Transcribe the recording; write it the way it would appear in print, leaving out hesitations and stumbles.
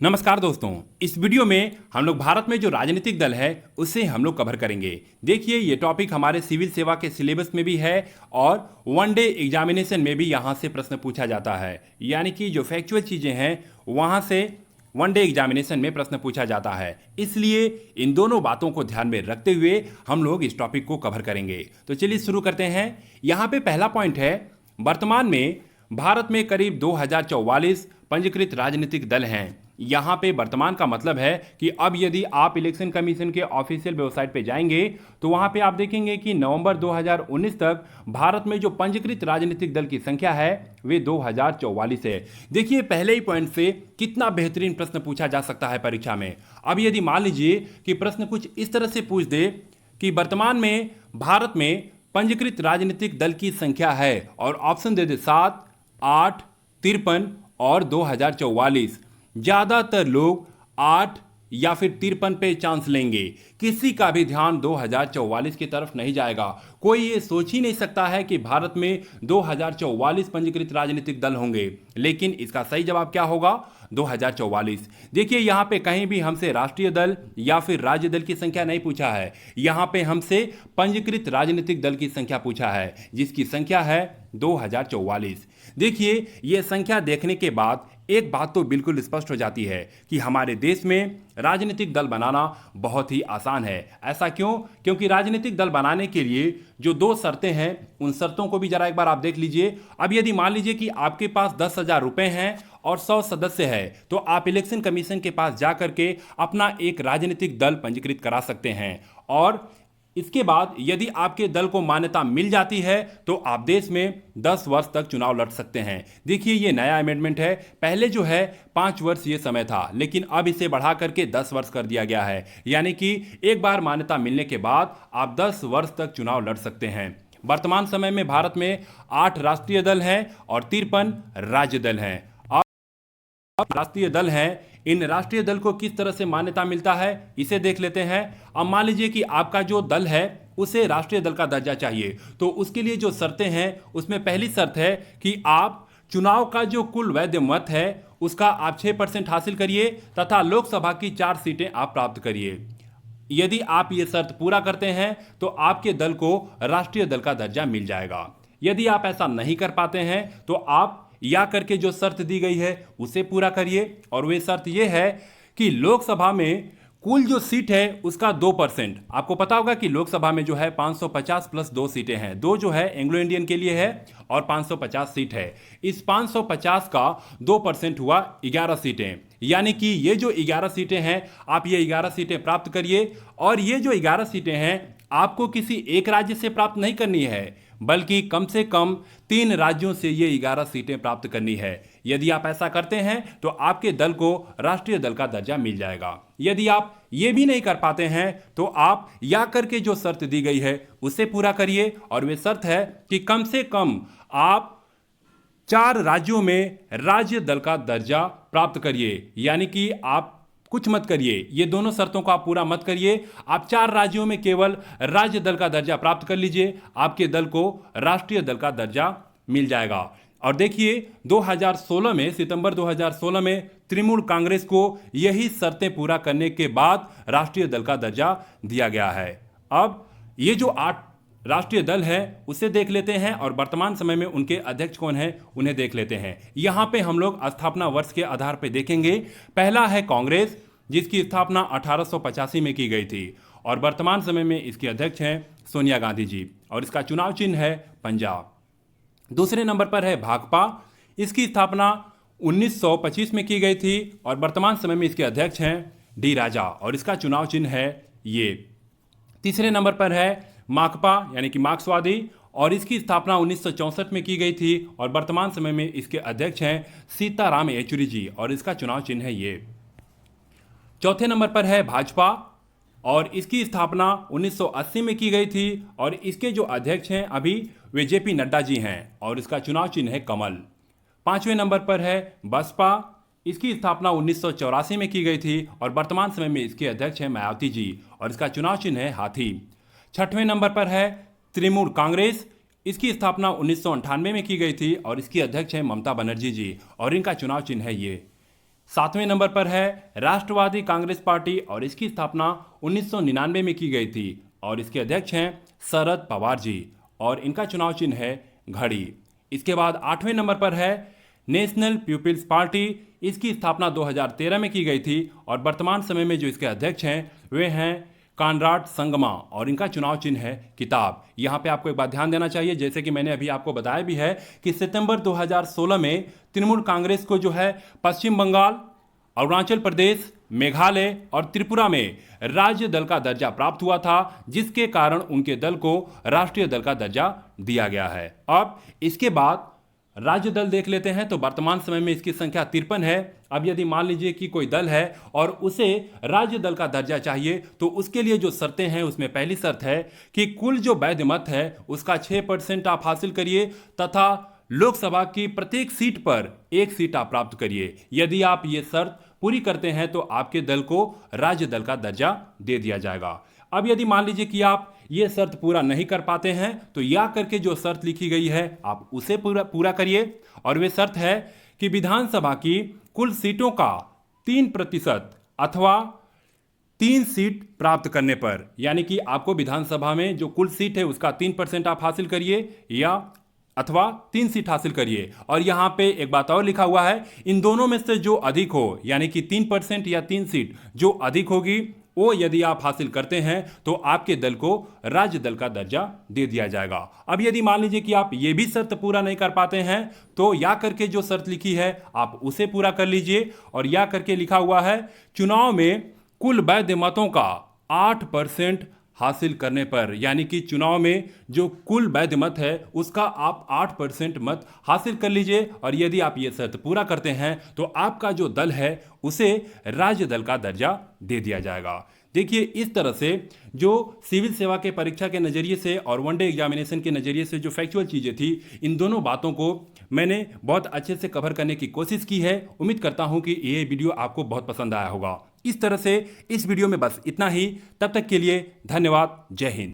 नमस्कार दोस्तों, इस वीडियो में हम लोग भारत में जो राजनीतिक दल है उसे हम लोग कवर करेंगे। देखिए, ये टॉपिक हमारे सिविल सेवा के सिलेबस में भी है और वनडे एग्जामिनेशन में भी यहाँ से प्रश्न पूछा जाता है। यानी कि जो फैक्चुअल चीज़ें हैं वहाँ से वनडे एग्जामिनेशन में प्रश्न पूछा जाता है। इसलिए इन दोनों बातों को ध्यान में रखते हुए हम लोग इस टॉपिक को कवर करेंगे। तो चलिए शुरू करते हैं। यहाँ पे पहला पॉइंट है, वर्तमान में भारत में करीब 2044 पंजीकृत राजनीतिक दल हैं। यहाँ पे वर्तमान का मतलब है कि अब यदि आप इलेक्शन कमीशन के ऑफिशियल वेबसाइट पे जाएंगे तो वहाँ पे आप देखेंगे कि नवंबर 2019 तक भारत में जो पंजीकृत राजनीतिक दल की संख्या है वे 2044 है। देखिए, पहले ही पॉइंट से कितना बेहतरीन प्रश्न पूछा जा सकता है परीक्षा में। अब यदि मान लीजिए कि प्रश्न कुछ इस तरह से पूछ दे कि वर्तमान में भारत में पंजीकृत राजनीतिक दल की संख्या है और ऑप्शन दे दे 7, 8, 53 और 2044। ज्यादातर लोग 8 या फिर 53 पे चांस लेंगे। किसी का भी ध्यान 2044 की तरफ नहीं जाएगा। कोई ये सोच ही नहीं सकता है कि भारत में 2044 पंजीकृत राजनीतिक दल होंगे। लेकिन इसका सही जवाब क्या होगा? 2044। देखिए, यहाँ पे कहीं भी हमसे राष्ट्रीय दल या फिर राज्य दल की संख्या नहीं पूछा है। यहाँ पे हमसे पंजीकृत राजनीतिक दल की संख्या पूछा है, जिसकी संख्या है 2044। देखिए, ये संख्या देखने के बाद एक बात तो बिल्कुल स्पष्ट हो जाती है कि हमारे देश में राजनीतिक दल बनाना बहुत ही आसान है। ऐसा क्यों? क्योंकि राजनीतिक दल बनाने के लिए जो 2 शर्तें हैं उन शर्तों को भी जरा एक बार आप देख लीजिए। अब यदि मान लीजिए कि आपके पास 10,000 रुपए हैं और 100 सदस्य है तो आप इलेक्शन कमीशन के पास जा करके अपना एक राजनीतिक दल पंजीकृत करा सकते हैं। और इसके बाद यदि आपके दल को मान्यता मिल जाती है तो आप देश में 10 वर्ष तक चुनाव लड़ सकते हैं। देखिए, ये नया अमेंडमेंट है। पहले जो है 5 वर्ष ये समय था, लेकिन अब इसे बढ़ा करके 10 वर्ष कर दिया गया है। यानी कि एक बार मान्यता मिलने के बाद आप 10 वर्ष तक चुनाव लड़ सकते हैं। वर्तमान समय में भारत में 8 राष्ट्रीय दल हैं और 53 राज्य दल हैं। राष्ट्रीय दल हैं, इन राष्ट्रीय दल को किस तरह से मान्यता मिलता है इसे देख लेते हैं। अब मान लीजिए कि आपका जो दल है उसे राष्ट्रीय दल का दर्जा चाहिए, तो उसके लिए जो शर्तें हैं उसमें पहली शर्त है कि आप चुनाव का जो कुल वैध मत है उसका आप 6% हासिल करिए तथा लोकसभा की 4 सीटें आप प्राप्त करिए। यदि आप ये शर्त पूरा करते हैं तो आपके दल को राष्ट्रीय दल का दर्जा मिल जाएगा। यदि आप ऐसा नहीं कर पाते हैं तो आप या करके जो शर्त दी गई है उसे पूरा करिए, और वे शर्त यह है कि लोकसभा में कुल जो सीट है उसका 2%। आपको पता होगा कि लोकसभा में जो है 550 प्लस 2 सीटें हैं। 2 जो है एंग्लो इंडियन के लिए है और 550 सीट है। इस 550 का 2% हुआ 11 सीटें। यानी कि ये जो 11 सीटें हैं आप ये 11 सीटें प्राप्त करिए। और ये जो 11 सीटें हैं आपको किसी एक राज्य से प्राप्त नहीं करनी है, बल्कि कम से कम 3 राज्यों से ये 11 सीटें प्राप्त करनी है। यदि आप ऐसा करते हैं तो आपके दल को राष्ट्रीय दल का दर्जा मिल जाएगा। यदि आप ये भी नहीं कर पाते हैं तो आप या करके जो शर्त दी गई है उसे पूरा करिए, और वे शर्त है कि कम से कम आप 4 राज्यों में राज्य दल का दर्जा प्राप्त करिए। यानी कि आप कुछ मत करिए, ये दोनों शर्तों को आप पूरा मत करिए। आप 4 राज्यों में केवल राज्य दल का दर्जा प्राप्त कर लीजिए, आपके दल को राष्ट्रीय दल का दर्जा मिल जाएगा। और देखिए, 2016 में, सितंबर 2016 में तृणमूल कांग्रेस को यही शर्तें पूरा करने के बाद राष्ट्रीय दल का दर्जा दिया गया है। अब ये जो 8 राष्ट्रीय दल है उसे देख लेते हैं और वर्तमान समय में उनके अध्यक्ष कौन है उन्हें देख लेते हैं। यहां पे हम लोग स्थापना वर्ष के आधार पर देखेंगे। पहला है कांग्रेस, जिसकी स्थापना 1885 में की गई थी और वर्तमान समय में इसके अध्यक्ष हैं सोनिया गांधी जी, और इसका चुनाव चिन्ह है पंजाब। दूसरे नंबर पर है भाकपा, इसकी स्थापना 1925 में की गई थी और वर्तमान समय में इसके अध्यक्ष हैं डी राजा, और इसका चुनाव चिन्ह है ये। तीसरे नंबर पर है माकपा यानी कि मार्क्सवादी, और इसकी स्थापना 1964 में की गई थी और वर्तमान समय में इसके अध्यक्ष हैं सीताराम येचुरी जी, और इसका चुनाव चिन्ह है ये। चौथे नंबर पर है भाजपा, और इसकी स्थापना 1980 में की गई थी और इसके जो अध्यक्ष हैं अभी वे जेपी नड्डा जी हैं, और इसका चुनाव चिन्ह है कमल। पांचवें नंबर पर है बसपा, इसकी स्थापना 1984 में की गई थी और वर्तमान समय में इसके अध्यक्ष हैं मायावती जी, और इसका चुनाव चिन्ह है हाथी। छठवें नंबर पर है तृणमूल कांग्रेस, इसकी स्थापना 1998 में की गई थी और इसकी अध्यक्ष हैं ममता बनर्जी जी, और इनका चुनाव चिन्ह है ये। 7वें नंबर पर है राष्ट्रवादी कांग्रेस पार्टी और इसकी स्थापना 1999 में की गई थी और इसके अध्यक्ष हैं शरद पवार जी और इनका चुनाव चिन्ह है घड़ी। इसके बाद 8वें नंबर पर है नेशनल पीपुल्स पार्टी। इसकी स्थापना 2013 में की गई थी और वर्तमान समय में जो इसके अध्यक्ष हैं वे हैं कॉनराड संगमा और इनका चुनाव चिन्ह है किताब। यहाँ पे आपको एक बात ध्यान देना चाहिए, जैसे कि मैंने अभी आपको बताया भी है कि सितंबर 2016 में तृणमूल कांग्रेस को जो है पश्चिम बंगाल, अरुणाचल प्रदेश, मेघालय और त्रिपुरा में राज्य दल का दर्जा प्राप्त हुआ था, जिसके कारण उनके दल को राष्ट्रीय दल का दर्जा दिया गया है। अब इसके बाद राज्य दल देख लेते हैं तो वर्तमान समय में इसकी संख्या 53 है। अब यदि मान लीजिए कि कोई दल है और उसे राज्य दल का दर्जा चाहिए तो उसके लिए जो शर्तें हैं उसमें पहली शर्त है कि कुल जो वैध मत है उसका 6% आप हासिल करिए तथा लोकसभा की प्रत्येक सीट पर 1 सीट आप प्राप्त करिए। यदि आप ये शर्त पूरी करते हैं तो आपके दल को राज्य दल का दर्जा दे दिया जाएगा। अब यदि मान लीजिए कि आप ये शर्त पूरा नहीं कर पाते हैं तो या करके जो शर्त लिखी गई है आप उसे पूरा करिए और वे शर्त है कि विधानसभा की कुल सीटों का 3% अथवा 3 सीट प्राप्त करने पर, यानी कि आपको विधानसभा में जो कुल सीट है उसका 3% आप हासिल करिए या अथवा 3 सीट हासिल करिए। और यहां पे एक बात और लिखा हुआ है, इन दोनों में से जो अधिक हो, यानी कि 3% या 3 सीट जो अधिक होगी वो यदि आप हासिल करते हैं तो आपके दल को राज्य दल का दर्जा दे दिया जाएगा। अब यदि मान लीजिए कि आप ये भी शर्त पूरा नहीं कर पाते हैं तो या करके जो शर्त लिखी है आप उसे पूरा कर लीजिए और या करके लिखा हुआ है चुनाव में कुल वैध मतों का 8% हासिल करने पर, यानी कि चुनाव में जो कुल वैध मत है उसका आप 8% मत हासिल कर लीजिए और यदि आप ये शर्त पूरा करते हैं तो आपका जो दल है उसे राज्य दल का दर्जा दे दिया जाएगा। देखिए, इस तरह से जो सिविल सेवा के परीक्षा के नज़रिए से और वनडे एग्जामिनेशन के नज़रिए से जो फैक्चुअल चीज़ें थी, इन दोनों बातों को मैंने बहुत अच्छे से कवर करने की कोशिश की है। उम्मीद करता हूं कि ये वीडियो आपको बहुत पसंद आया होगा। इस तरह से इस वीडियो में बस इतना ही। तब तक के लिए धन्यवाद। जय हिंद।